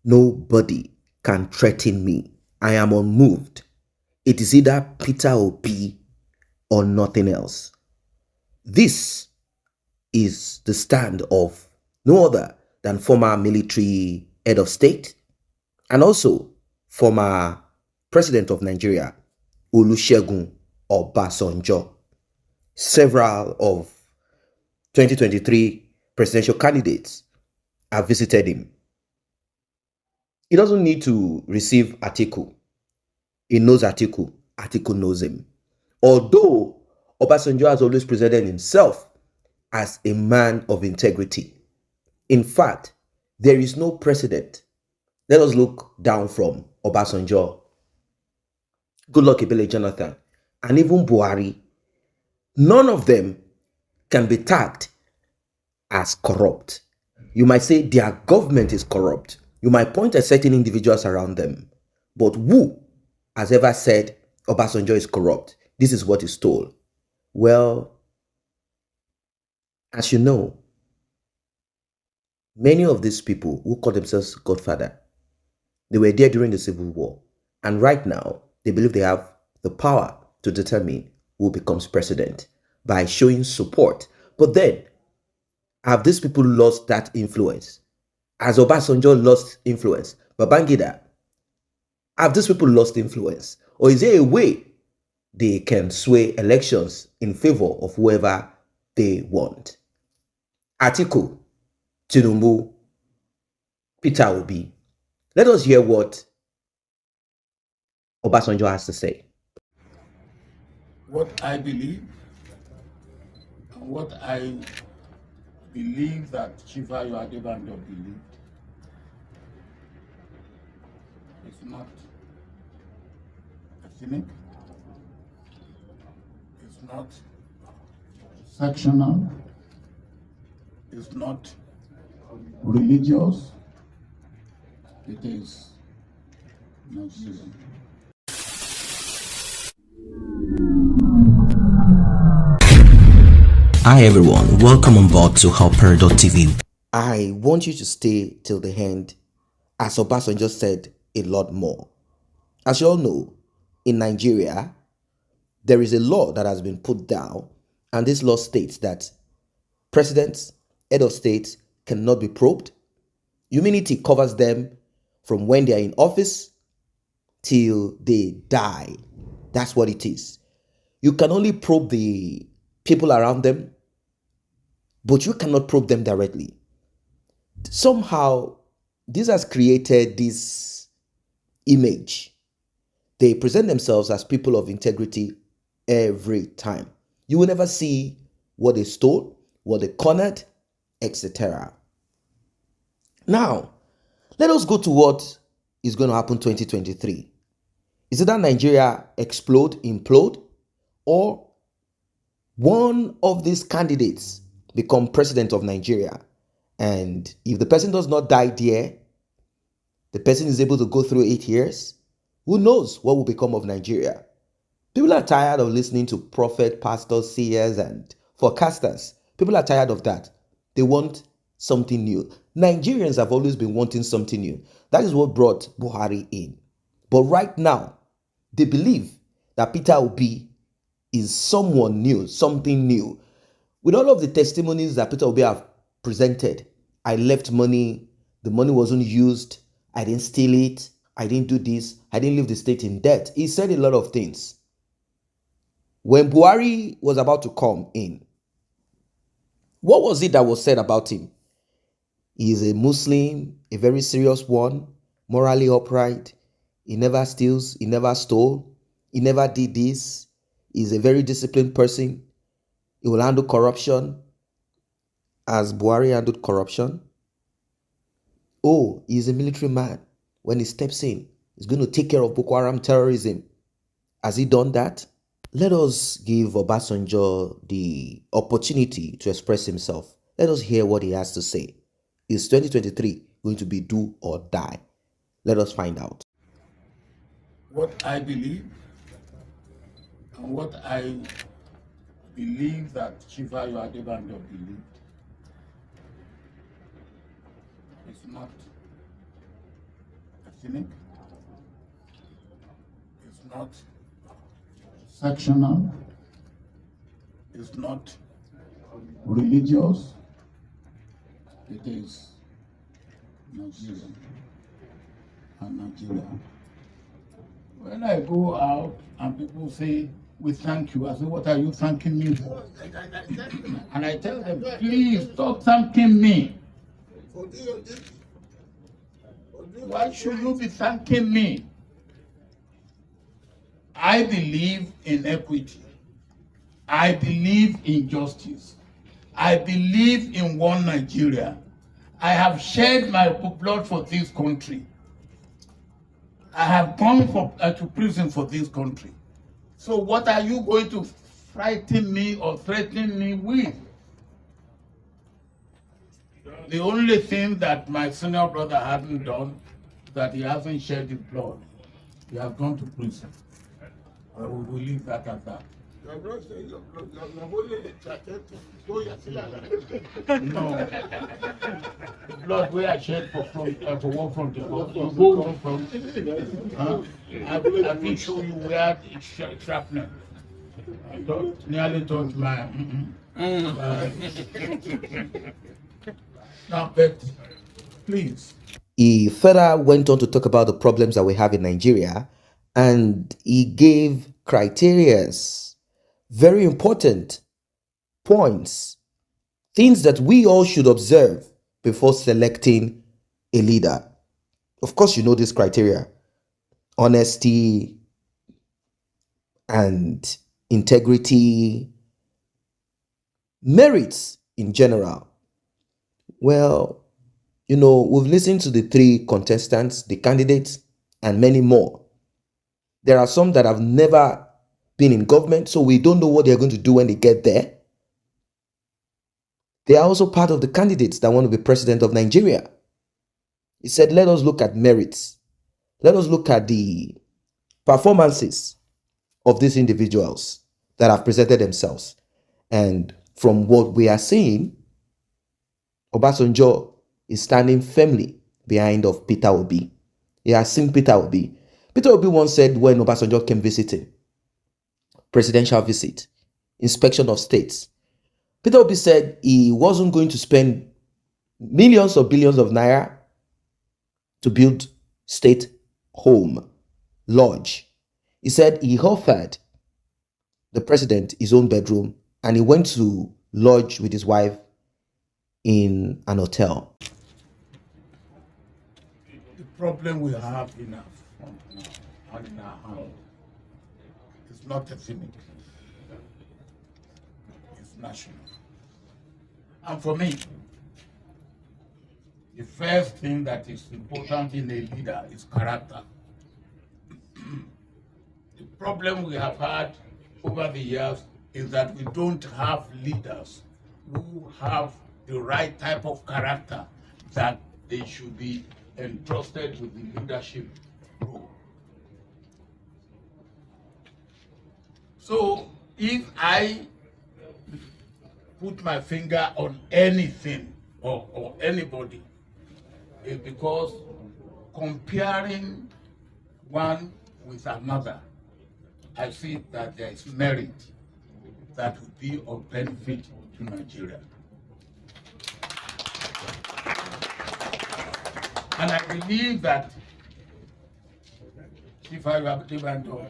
Nobody can threaten me. I am unmoved. It is either Peter Obi or nothing else. This is the stand of no other than former military head of state and also former president of Nigeria, Olusegun Obasanjo. Several of 2023 presidential candidates have visited him. He doesn't need to receive Atiku. He knows Atiku. Atiku knows him. Although Obasanjo has always presented himself as a man of integrity. In fact, there is no precedent. Let us look down from Obasanjo, Goodluck Ebele Jonathan, and even Buhari. None of them can be tagged as corrupt. You might say their government is corrupt. You might point at certain individuals around them. But who has ever said Obasanjo is corrupt? This is what is told. Well, as you know, many of these people who call themselves Godfather, they were there during the Civil War. And right now, they believe they have the power to determine who becomes president by showing support. But then, have these people lost that influence? Has Obasanjo lost influence? Babangida, have these people lost influence? Or is there a way they can sway elections in favor of whoever they want? Atiku, Tinubu, Peter Obi. Let us hear what Obasanjo has to say. What I believe, and what I believe that Chifa Adebanjo believed, is not ethnic, it's not sectional, it's not religious, it is Marxism. Hi everyone, welcome on board to Helper.tv. I want you to stay till the end, as Obasanjo said a lot more. As you all know, in Nigeria, there is a law that has been put down, and this law states that presidents, head of state cannot be probed. Immunity covers them from when they are in office till they die. That's what it is. You can only probe the people around them, but you cannot probe them directly. Somehow, this has created this image. They present themselves as people of integrity every time. You will never see what they stole, what they cornered, etc. Now, let us go to what is going to happen 2023. Is it that Nigeria explode, implode, or one of these candidates become president of Nigeria? And if the person does not die there, the person is able to go through 8 years, who knows what will become of Nigeria? People are tired of listening to prophet, pastors, seers, and forecasters. People are tired of that. They want something new. Nigerians have always been wanting something new. That is what brought Buhari in. But right now, they believe that Peter Obi is someone new, something new. With all of the testimonies that Peter Obi have presented, I left money, the money wasn't used, I didn't steal it, I didn't do this, I didn't leave the state in debt. He said a lot of things. When Buhari was about to come in, what was it that was said about him? He is a Muslim, a very serious one, morally upright. He never steals, he never stole, he never did this. He's a very disciplined person. He will handle corruption as Buhari handled corruption. Oh, he's a military man. When he steps in, he's going to take care of Boko Haram terrorism. Has he done that? Let us give Obasanjo the opportunity to express himself. Let us hear what he has to say. Is 2023 going to be do or die? Let us find out. What I believe, and what I believe that Chifa Adebanjo believed, is not ethnic, it's not sectional, it's not religious, it is Nigerian and Nigeria. When I go out and people say, we thank you, I say, what are you thanking me for? And I tell them, please stop thanking me. Why should you be thanking me? I believe in equity. I believe in justice. I believe in one Nigeria. I have shed my blood for this country. I have gone to prison for this country. So what are you going to frighten me or threaten me with? The only thing that my senior brother hasn't done, that he hasn't shed his blood. He has gone to prison. I will leave that at that. No. The blood where I shed for work from the world, you go from. I will show you where it's shrapnel. Nearly touched my. Now, but please. He further went on to talk about the problems that we have in Nigeria, and he gave criterias, very important points, things that we all should observe before selecting a leader. Of course, you know this criteria: honesty and integrity, merits in general. Well, you know, we've listened to the three contestants, the candidates, and many more. There are some that have never been in government, so we don't know what they're going to do when they get there. They are also part of the candidates that want to be president of Nigeria. He said, let us look at merits. Let us look at the performances of these individuals that have presented themselves. And from what we are seeing, Obasanjo is standing firmly behind of Peter Obi. He has seen Peter Obi. Peter Obi once said when Obasanjo came visiting, presidential visit, inspection of states, Peter Obi said he wasn't going to spend millions or billions of naira to build state home, lodge. He said he offered the president his own bedroom and he went to lodge with his wife in an hotel. The problem we have in our front now and in our hand is not ethnic, it's national. And for me, the first thing that is important in a leader is character. The problem we have had over the years is that we don't have leaders who have the right type of character that they should be entrusted with the leadership role. So if I put my finger on anything or anybody, it's because comparing one with another, I see that there is merit that would be of benefit to Nigeria. And I believe that if I were to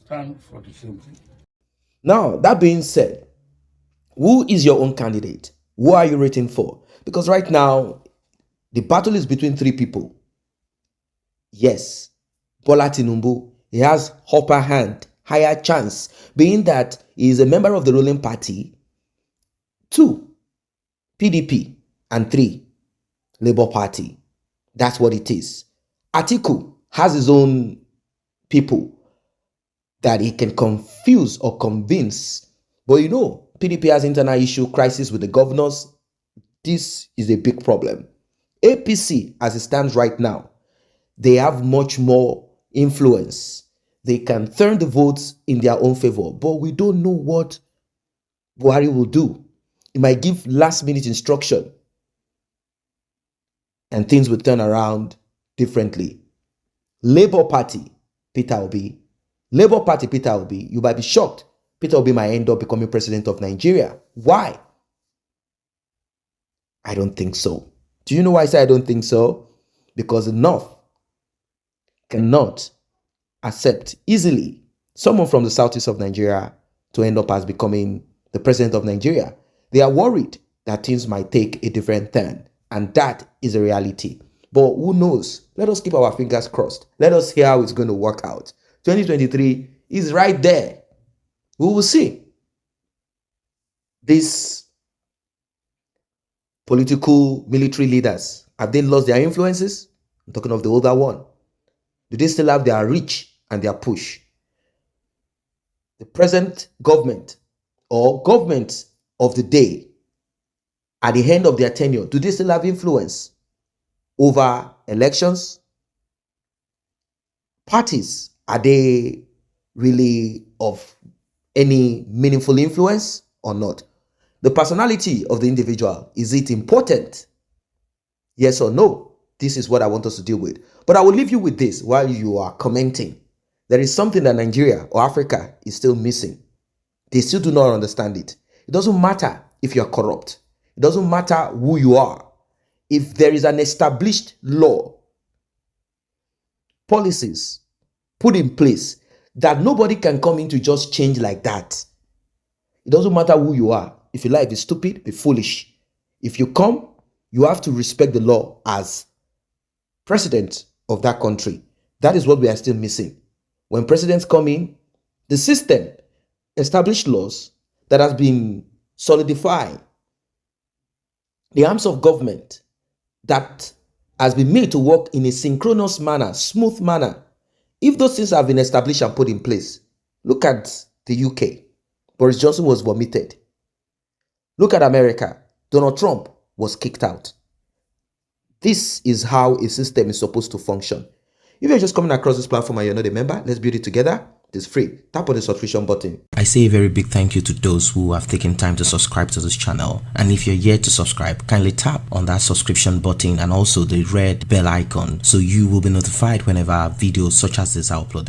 stand for the same thing. Now, that being said, who is your own candidate? Who are you rooting for? Because right now, the battle is between three people. Yes, Bola Tinubu, he has upper hand, higher chance, being that he is a member of the ruling party. 2, PDP, and 3, Labour Party. That's what it is. Atiku has his own people that he can confuse or convince. But you know, PDP has internal issue, crisis with the governors. This is a big problem. APC, as it stands right now, they have much more influence. They can turn the votes in their own favor. But we don't know what Buhari will do. He might give last-minute instruction and things will turn around differently. Labour Party, Peter Obi. Labour Party, Peter Obi. You might be shocked. Peter Obi might end up becoming president of Nigeria. Why? I don't think so. Do you know why I say I don't think so? Because the North cannot accept easily someone from the southeast of Nigeria to end up as becoming the president of Nigeria. They are worried that things might take a different turn, and that is a reality. But who knows? Let us keep our fingers crossed. Let us hear how it's going to work out. 2023 is right there. We will see. These political military leaders, have they lost their influences? I'm talking of the older one. Do they still have their reach and their push? The present government or government of the day, at the end of their tenure, do they still have influence over elections? Parties, are they really of any meaningful influence or not? The personality of the individual, is it important? Yes or no? This is what I want us to deal with. But I will leave you with this while you are commenting. There is something that Nigeria or Africa is still missing. They still do not understand it. It doesn't matter if you are corrupt. It doesn't matter who you are. If there is an established law, policies put in place that nobody can come in to just change like that. It doesn't matter who you are. If your life is stupid, be foolish. If you come, you have to respect the law as president of that country. That is what we are still missing. When presidents come in, the system established laws that has been solidified. The arms of government that has been made to work in a synchronous manner, smooth manner. If those things have been established and put in place, look at the UK. Boris Johnson was vomited. Look at America. Donald Trump was kicked out. This is how a system is supposed to function. If you're just coming across this platform and you're not a member, let's build it together. It's free. Tap on the subscription button. I say a very big thank you to those who have taken time to subscribe to this channel. And if you're yet to subscribe, kindly tap on that subscription button and also the red bell icon so you will be notified whenever videos such as this are uploaded.